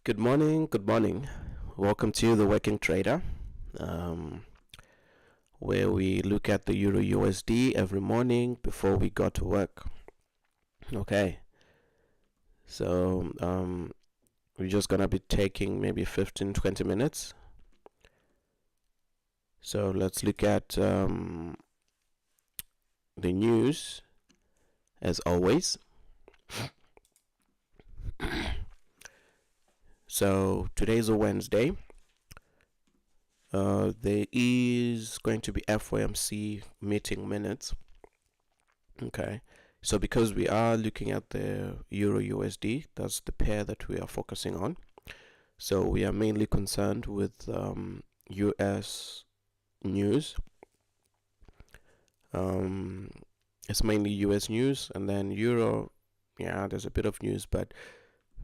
Good morning, good morning. Welcome to the Working Trader, where we look at the Euro USD every morning before we go to work. Okay, so we're just gonna be taking maybe 15-20 minutes. So let's look at the news as always. So today's a Wednesday. There is going to be FOMC meeting minutes. Okay, so because we are looking at the Euro USD, that's the pair that we are focusing on. So we are mainly concerned with US news. It's mainly US news, and then Euro. Yeah, there's a bit of news, but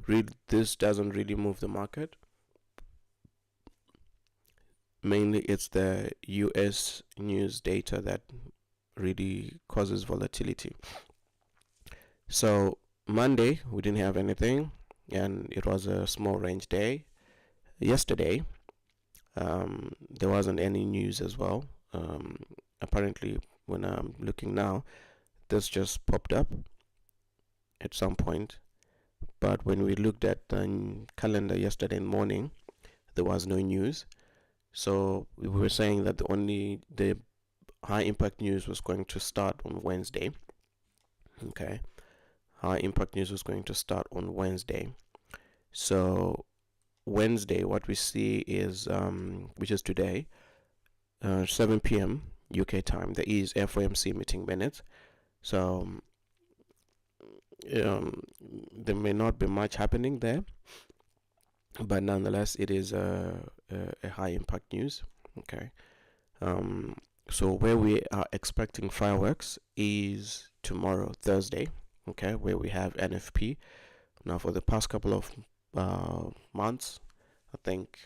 really this doesn't really move the market. Mainly it's the US news data that really causes volatility. So Monday we didn't have anything, and it was a small range day. Yesterday there wasn't any news as well. Apparently when I'm looking now, this just popped up at some point, but when we looked at the calendar yesterday morning, there was no news. So we were saying that the high impact news was going to start on Wednesday. Okay, high impact news was going to start on Wednesday. So Wednesday, what we see is which is today, 7 p.m. UK time. There is FOMC meeting minutes. So there may not be much happening there, but nonetheless it is a high impact news. Okay, so where we are expecting fireworks is tomorrow, Thursday. Okay, where we have NFP. Now for the past couple of months, I think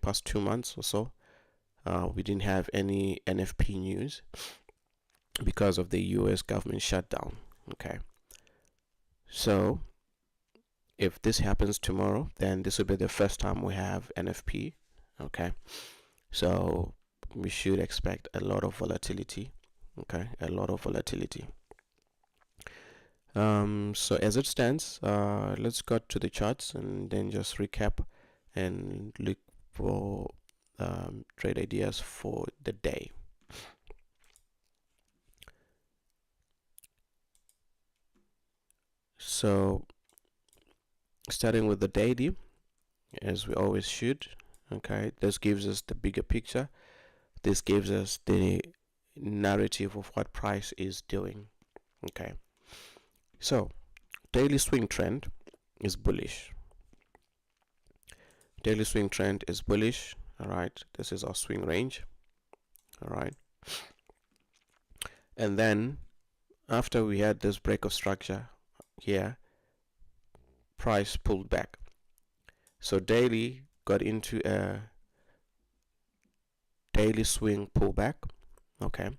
past 2 months or so, we didn't have any NFP news because of the US government shutdown. Okay, so if this happens tomorrow, then this will be the first time we have NFP. Okay, so we should expect a lot of volatility. Okay, a lot of volatility. So as it stands, let's go to the charts and then just recap and look for trade ideas for the day. So starting with the daily, as we always should. Okay, this gives us the bigger picture. This gives us the narrative of what price is doing. Okay, so daily swing trend is bullish. Daily swing trend is bullish. All right, this is our swing range. All right, and then after we had this break of structure here, price pulled back. So daily got into a daily swing pullback. Okay,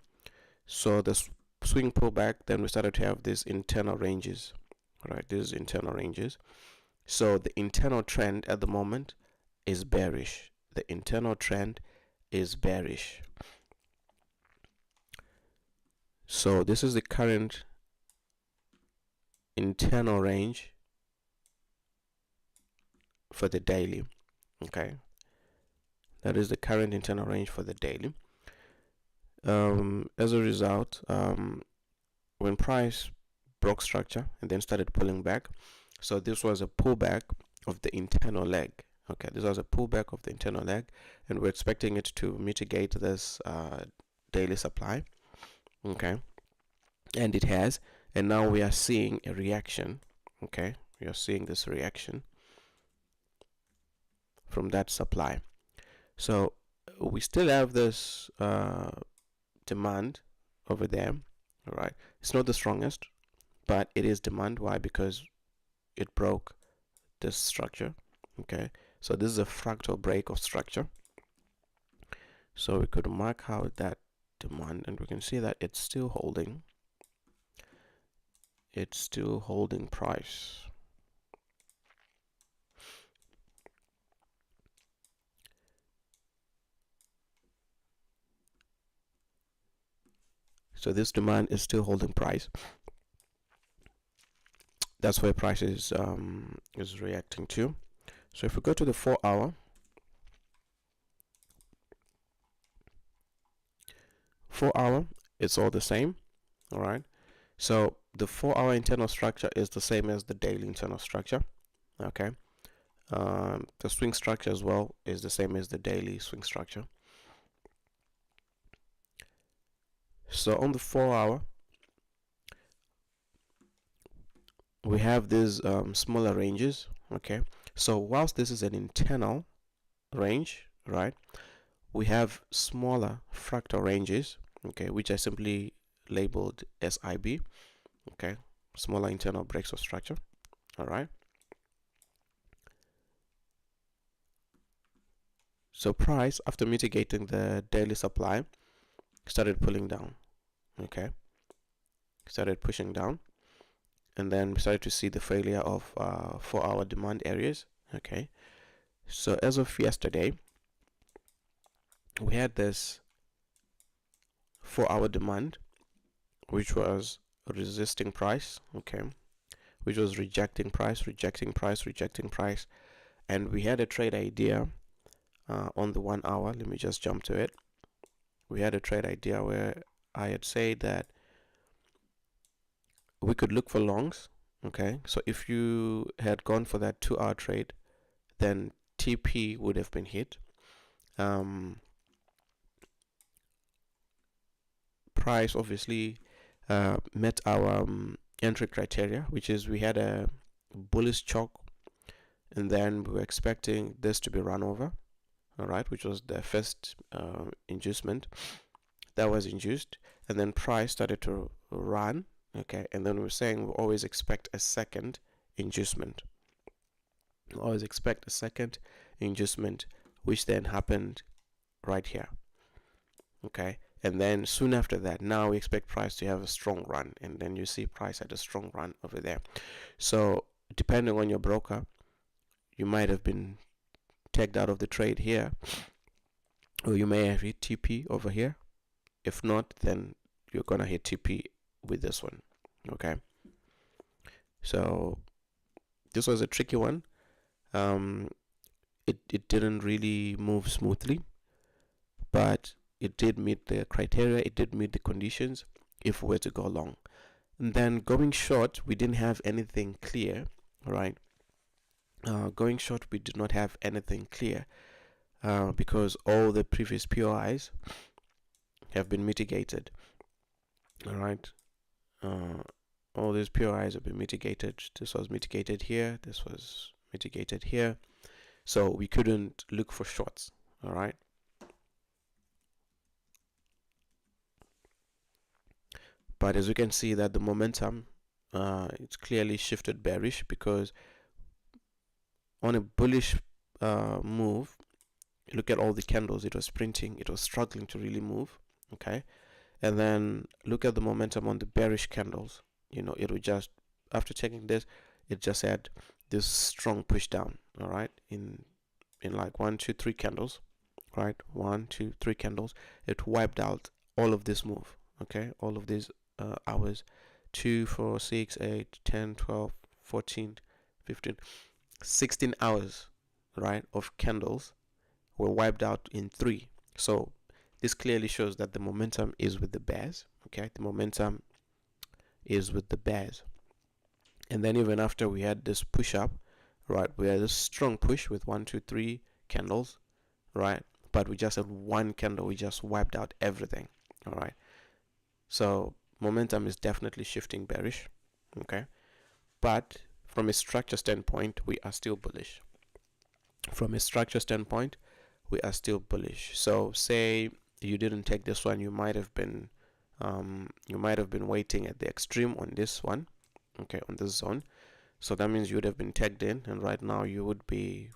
so the swing pullback, then we started to have these internal ranges. All right, these internal ranges. So the internal trend at the moment is bearish. The internal trend is bearish. So this is the current internal range for the daily. Okay, that is the current internal range for the daily. As a result, when price broke structure and then started pulling back, so this was a pullback of the internal leg. Okay, this was a pullback of the internal leg, and we're expecting it to mitigate this daily supply. Okay, and it has, and now we are seeing a reaction. Okay, we are seeing this reaction from that supply. So we still have this demand over there. All right, it's not the strongest, but it is demand. Why? Because it broke this structure. Okay, so this is a fractal break of structure. So we could mark out that demand, and we can see that it's still holding. It's still holding price. So this demand is still holding price. That's where price is reacting to. So if we go to the 4-hour, 4-hour, it's all the same. All right. So the 4-hour internal structure is the same as the daily internal structure. Okay. The swing structure as well is the same as the daily swing structure. So on the 4-hour, we have these smaller ranges. Okay. So whilst this is an internal range, right, we have smaller fractal ranges, okay, which I simply labeled SIB, okay, smaller internal breaks of structure. All right. So price, after mitigating the daily supply, started pulling down. Okay, started pushing down, and then we started to see the failure of 4-hour demand areas. Okay, so as of yesterday, we had this 4-hour demand, which was resisting price. Okay, which was rejecting price, rejecting price, rejecting price, and we had a trade idea on the 1-hour. Let me just jump to it. We had a trade idea where I had said that we could look for longs. Okay, so if you had gone for that 2-hour trade, then TP would have been hit. Price obviously met our entry criteria, which is we had a bullish chalk, and then we were expecting this to be run over. All right, which was the first inducement that was induced, and then price started to run. Okay, and then we're saying we always expect a second inducement. We always expect a second inducement, which then happened right here. Okay, and then soon after that, now we expect price to have a strong run, and then you see price had a strong run over there. So depending on your broker, you might have been tagged out of the trade here, or you may have hit TP over here. If not, then you're gonna hit TP with this one. Okay, so this was a tricky one. It didn't really move smoothly, but it did meet the criteria, it did meet the conditions if we were to go long. And then going short, we didn't have anything clear. All right, going short, we did not have anything clear because all the previous POIs have been mitigated. All right, all these POIs have been mitigated. This was mitigated here, this was mitigated here, so we couldn't look for shorts. All right, but as you can see that the momentum it's clearly shifted bearish, because on a bullish move, look at all the candles, it was printing, it was struggling to really move. Okay, and then look at the momentum on the bearish candles. You know, it would just, after checking this, it just had this strong push down. All right, in like 1, 2, 3 candles, right, 1, 2, 3 candles, it wiped out all of this move. Okay, all of these hours, 2, 4, 6, 8, 10, 12, 14, 15, 16 hours, right, of candles were wiped out in 3. So this clearly shows that the momentum is with the bears. Okay, the momentum is with the bears. And then even after we had this push up, right, we had this strong push with 1, 2, 3 candles, right, but we just had one candle, we just wiped out everything. All right, so momentum is definitely shifting bearish. Okay, but from a structure standpoint, we are still bullish. From a structure standpoint, we are still bullish. So say you didn't take this one, you might have been waiting at the extreme on this one. Okay, on this zone. So that means you would have been tagged in, and right now you would be,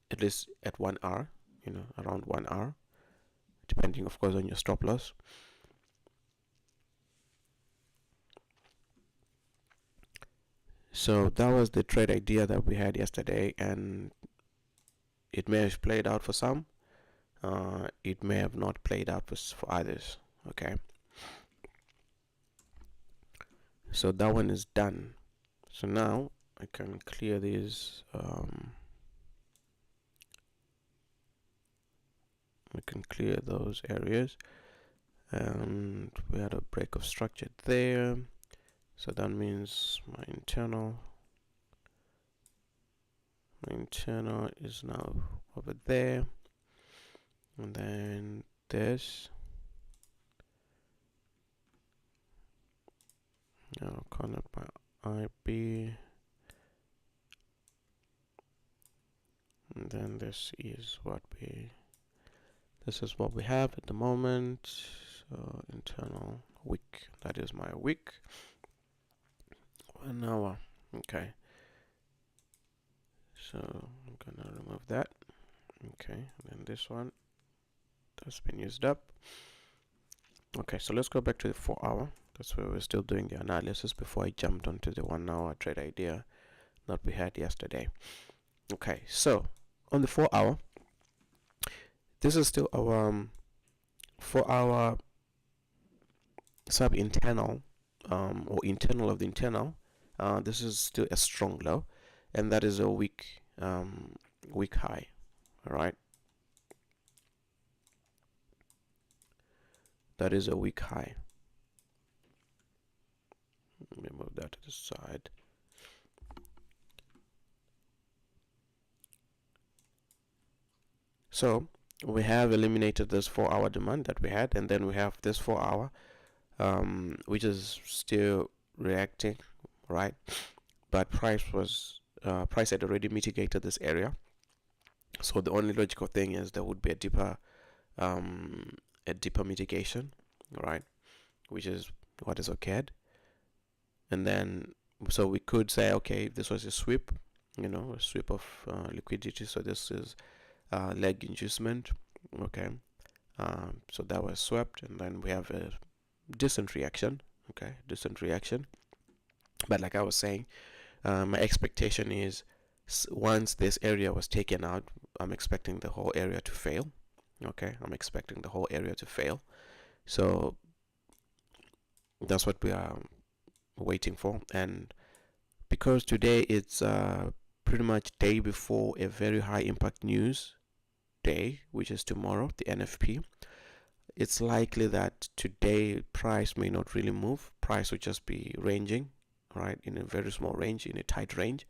at least at 1 hour, around 1 hour, depending of course on your stop loss. So that was the trade idea that we had yesterday, and it may have played out for some, it may have not played out for others. Okay, so that one is done. So now I can clear these. We can clear those areas, and we had a break of structure there, so that means my internal is now over there, and then this now connect my IP, and then this is what we have at the moment. So internal week, that is my week, 1 hour. Okay, so I'm gonna remove that. Okay, and then this one that's been used up. Okay, so let's go back to the 4 hour. That's where we're still doing the analysis before I jumped onto the 1 hour trade idea that we had yesterday. Okay, so on the 4 hour, this is still our 4 hour sub internal, or internal of the internal. This is still a strong low, and that is a weak high. All right, that is a weak high. Let me move that to the side. So we have eliminated this 4 hour demand that we had, and then we have this 4 hour, which is still reacting, right? But price had already mitigated this area, so the only logical thing is there would be a deeper mitigation, right? Which is what has occurred. And then so we could say, okay, this was a sweep, a sweep of liquidity, so this is leg inducement. Okay, so that was swept, and then we have a decent reaction. Okay, decent reaction. But like I was saying, my expectation is once this area was taken out, I'm expecting the whole area to fail. Okay, I'm expecting the whole area to fail. So that's what we are waiting for. And because today it's pretty much day before a very high impact news day, which is tomorrow, the NFP, it's likely that today price may not really move. Price will just be ranging, right, in a very small range, in a tight range.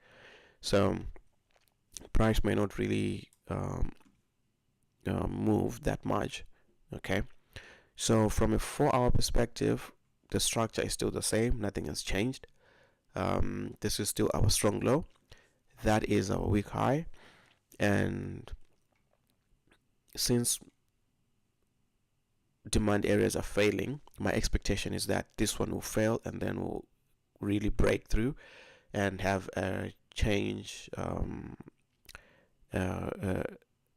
So price may not really move that much. Okay, so from a 4 hour perspective, the structure is still the same, nothing has changed. This is still our strong low, that is our weak high, and since demand areas are failing, my expectation is that this one will fail and then will really break through and have a change,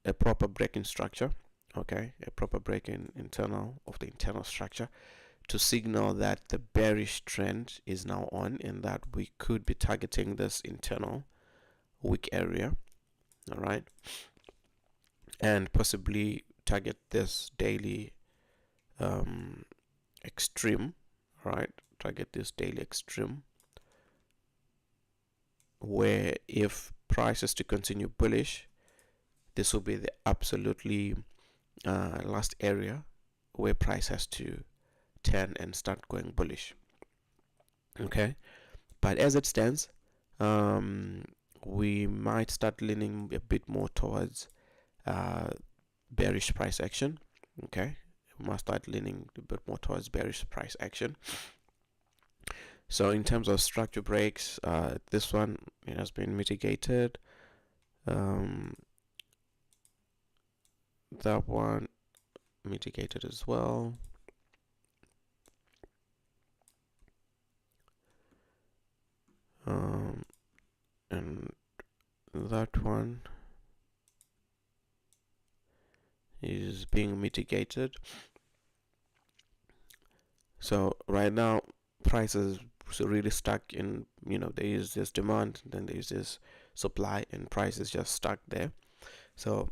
a proper break-in structure. Okay, a proper break-in of the internal structure to signal that the bearish trend is now on, and that we could be targeting this internal weak area. All right, and possibly target this daily extreme. Right, target this daily extreme, where if price is to continue bullish, this will be the absolutely last area where price has to turn and start going bullish. Okay, but as it stands, we might start leaning a bit more towards bearish price action. Okay, we must start leaning a bit more towards bearish price action. So in terms of structure breaks, this one, it has been mitigated. That one mitigated as well. And that one is being mitigated. So right now price is really stuck in, there is this demand, then there is this supply, and price is just stuck there. So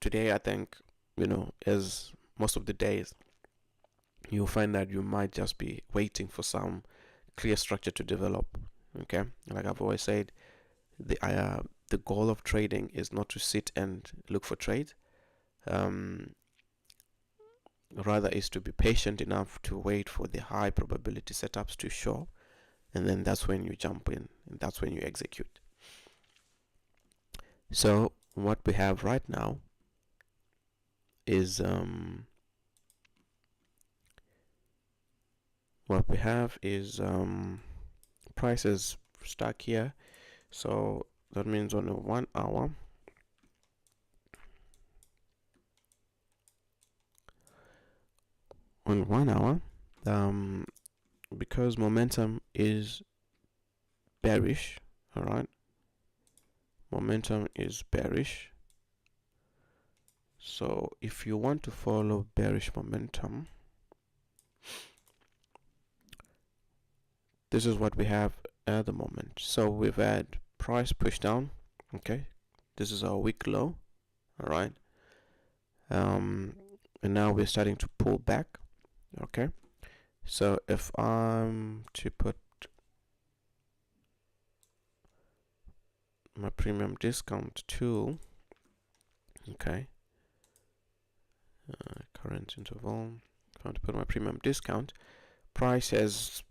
today I think, as most of the days, you'll find that you might just be waiting for some clear structure to develop. Okay, like I've always said, the goal of trading is not to sit and look for trades. Rather is to be patient enough to wait for the high probability setups to show, and then that's when you jump in and that's when you execute. So what we have right now is prices stuck here. So that means on a 1 hour, because momentum is bearish, all right, momentum is bearish. So if you want to follow bearish momentum, this is what we have at the moment. So we've had price push down. Okay, this is our week low, all right, and now we're starting to pull back. Okay, so if I'm to put my premium discount tool, okay, current interval, if I want to put my premium discount, price has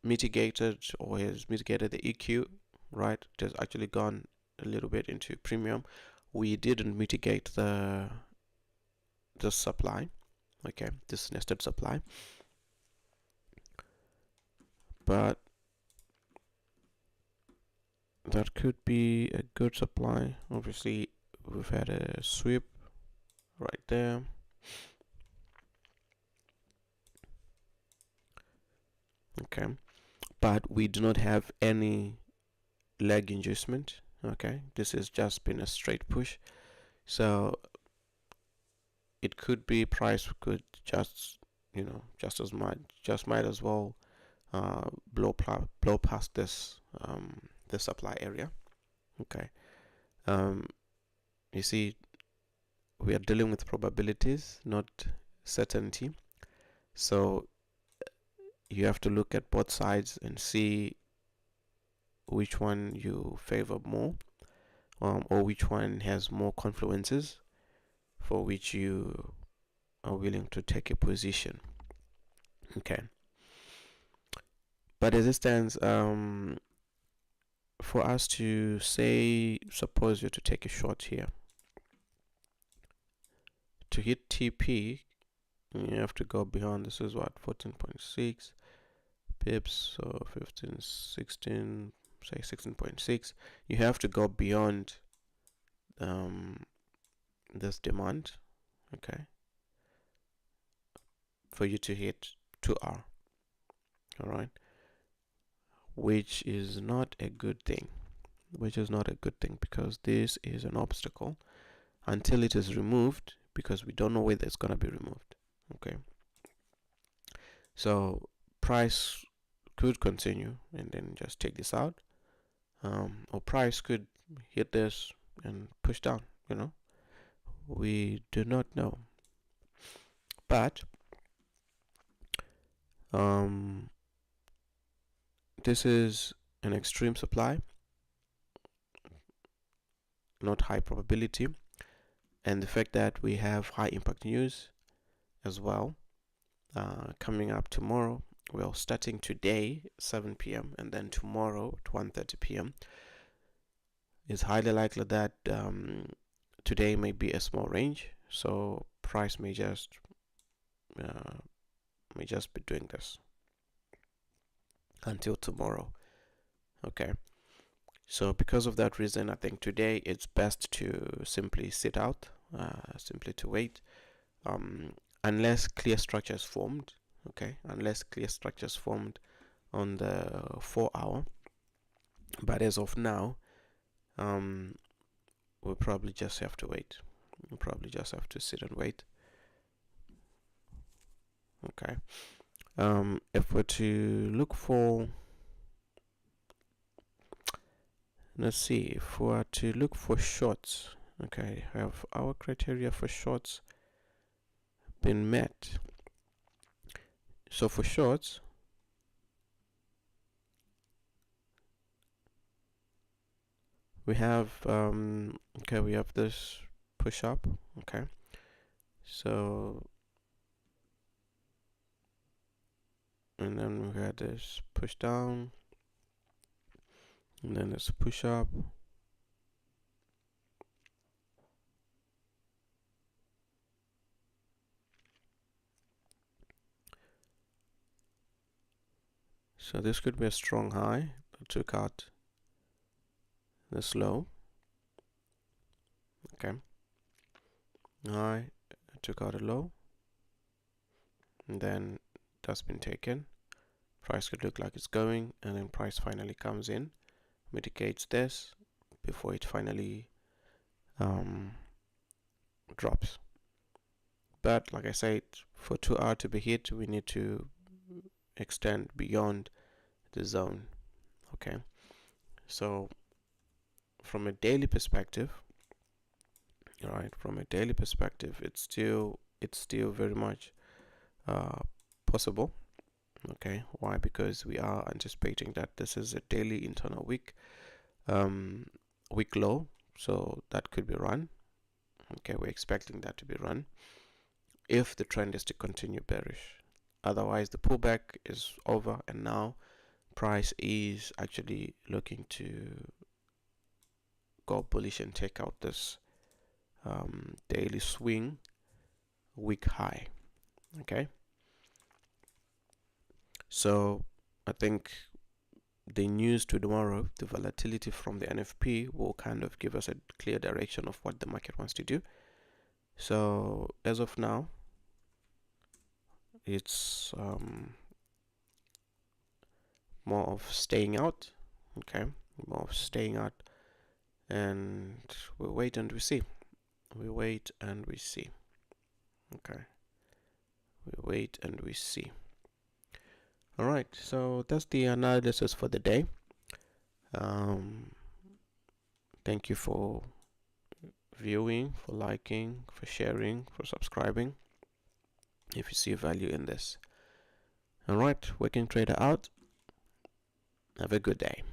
mitigated the EQ, right? It has actually gone a little bit into premium. We didn't mitigate the supply, okay, this nested supply, but that could be a good supply. Obviously we've had a sweep right there, okay, but we do not have any leg inducement. Okay, this has just been a straight push, so it could be price could just might as well blow past this the supply area. Okay, you see, we are dealing with probabilities, not certainty, so you have to look at both sides and see which one you favor more, or which one has more confluences for which you are willing to take a position. Okay, but as it stands, for us to say, suppose you're to take a short here, to hit TP, you have to go beyond. This is what, 14.6 pips, so 15, 16, say 16.6. You have to go beyond this demand, okay, for you to hit 2R, all right, which is not a good thing. Because this is an obstacle until it is removed, because we don't know whether it's going to be removed. Okay, so price could continue and then just take this out, or price could hit this and push down. We do not know, but this is an extreme supply, not high probability, and the fact that we have high impact news as well coming up tomorrow. Well, starting today 7 p.m. and then tomorrow at 1:30 p.m. it's highly likely that today may be a small range, so price may just be doing this until tomorrow. Okay, so because of that reason, I think today it's best to simply sit out, simply to wait, unless clear structure is formed. Okay, unless clear structure is formed on the 4 hour, but as of now, we'll probably just have to wait. We'll probably just have to sit and wait. Okay, if we're to look for, let's see, if we are to look for shorts, Okay, have our criteria for shorts been met? So for shorts, we have we have this push up. Okay, so and then we had this push down, and then this push up. So this could be a strong high that took out this low. Okay, high took out a low, and then that's been taken. Price could look like it's going, and then price finally comes in, mitigates this before it finally drops. But like I said, for 2 hour to be hit, we need to extend beyond the zone. Okay, so from a daily perspective, right? From a daily perspective, it's still very much possible. Okay, why? Because we are anticipating that this is a daily internal week low, so that could be run. Okay, we're expecting that to be run if the trend is to continue bearish. Otherwise, the pullback is over, and now price is actually looking to go bullish and take out this daily swing week high. Okay, so I think the news to tomorrow, the volatility from the NFP, will kind of give us a clear direction of what the market wants to do. So as of now, it's more of staying out. Okay, more of staying out, and we wait and we see. We wait and we see. Okay, we wait and we see. All right, so that's the analysis for the day. Thank you for viewing, for liking, for sharing, for subscribing if you see value in this. All right, working trader out. Have a good day.